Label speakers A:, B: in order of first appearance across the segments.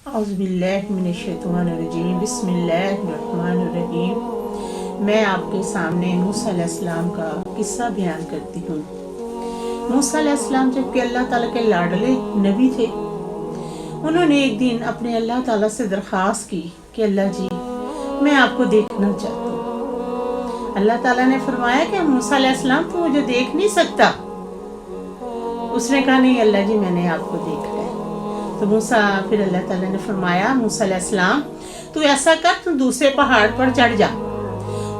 A: اعوذ باللہ من الشیطان الرجیم بسم اللہ الرحمن الرحیم۔ میں آپ کے سامنے موسیٰ علیہ السلام کا قصہ بیان کرتی ہوں۔ موسیٰ علیہ السلام جبکہ اللہ تعالیٰ کے لاڈلے نبی تھے، انہوں نے ایک دن اپنے اللہ تعالیٰ سے درخواست کی کہ اللہ جی میں آپ کو دیکھنا چاہتا ہوں۔ اللہ تعالیٰ نے فرمایا کہ موسیٰ علیہ السلام تو مجھے دیکھ نہیں سکتا۔ اس نے کہا نہیں اللہ جی میں نے آپ کو دیکھا ہے۔ تو پھر اللہ تعالیٰ نے فرمایا موسیٰ علیہ السلام تو ایسا کر تو دوسرے پہاڑ پر چڑھ جا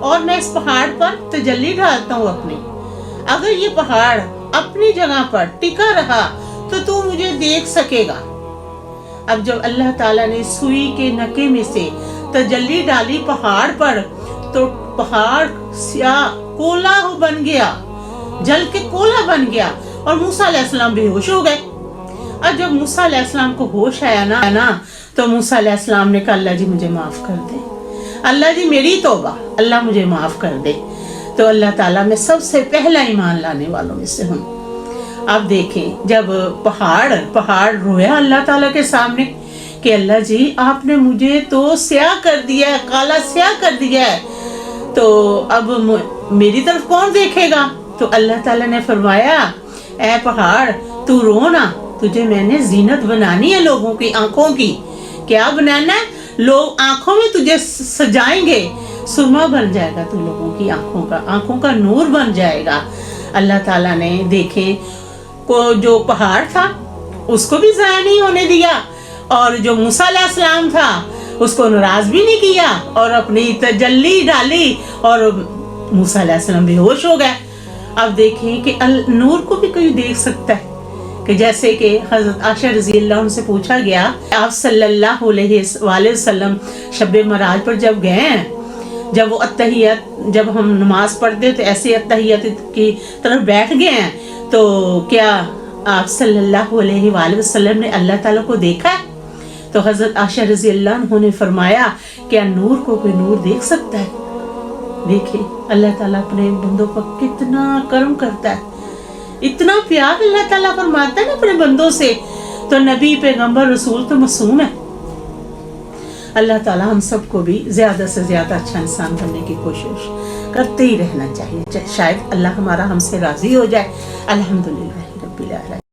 A: اور میں اس پہاڑ پر تجلی ڈالتا ہوں اپنی، اگر یہ پہاڑ اپنی جگہ پر ٹکا رہا تو مجھے دیکھ سکے گا۔ اب جب اللہ تعالیٰ نے سوئی کے نکے میں سے تجلی ڈالی پہاڑ پر تو پہاڑ سیاہ کولا بن گیا، جل کے کولا بن گیا اور موسیٰ علیہ السلام بے ہوش ہو گئے۔ اور جب موسیٰ علیہ السلام کو ہوش آیا نا تو موسیٰ علیہ السلام نے کہا اللہ جی مجھے معاف کر دے، اللہ جی میری توبہ، اللہ مجھے معاف کر دے۔ تو اللہ تعالیٰ میں سب سے پہلا ایمان لانے والوں میں سے ہوں۔ اب دیکھیں جب پہاڑ رویا اللہ تعالیٰ کے سامنے کہ اللہ جی آپ نے مجھے تو سیاہ کر دیا ہے، کالا سیاہ کر دیا ہے، تو اب میری طرف کون دیکھے گا؟ تو اللہ تعالیٰ نے فرمایا اے پہاڑ تو رو نا، تجھے میں نے زینت بنانی ہے لوگوں کی آنکھوں کی۔ کیا بنانا ہے؟ لوگ آنکھوں میں تجھے سجائیں گے، سرما بن جائے گا تو لوگوں کی آنکھوں کا نور بن جائے گا۔ اللہ تعالیٰ نے دیکھیں کو جو پہاڑ تھا اس کو بھی ضائع نہیں ہونے دیا، اور جو موسیٰ علیہ السلام تھا اس کو ناراض بھی نہیں کیا، اور اپنی تجلی ڈالی اور موسیٰ علیہ السلام بے ہوش ہو گئے۔ اب دیکھیں کہ نور کو بھی کوئی دیکھ سکتا ہے، کہ جیسے کہ حضرت عائشہ رضی اللہ عنہ سے پوچھا گیا آپ صلی اللہ علیہ وآلہ وسلم شب معراج پر جب گئے ہیں، جب وہ اتحیات جب ہم نماز پڑھتے تو ایسے اتحیات کی طرف بیٹھ گئے ہیں، تو کیا آپ صلی اللہ علیہ وآلہ وسلم نے اللہ تعالیٰ کو دیکھا ہے؟ تو حضرت عائشہ رضی اللہ عنہ نے فرمایا کیا نور کو کوئی نور دیکھ سکتا ہے؟ دیکھیں اللہ تعالیٰ اپنے بندوں پر کتنا کرم کرتا ہے، اتنا پیار اللہ تعالیٰ فرماتا ہے نا اپنے بندوں سے۔ تو نبی پیغمبر رسول تو معصوم ہے۔ اللہ تعالیٰ ہم سب کو بھی زیادہ سے زیادہ اچھا انسان بننے کی کوشش کرتے ہی رہنا چاہیے، شاید اللہ ہمارا ہم سے راضی ہو جائے۔ الحمدللہ رب العالمین۔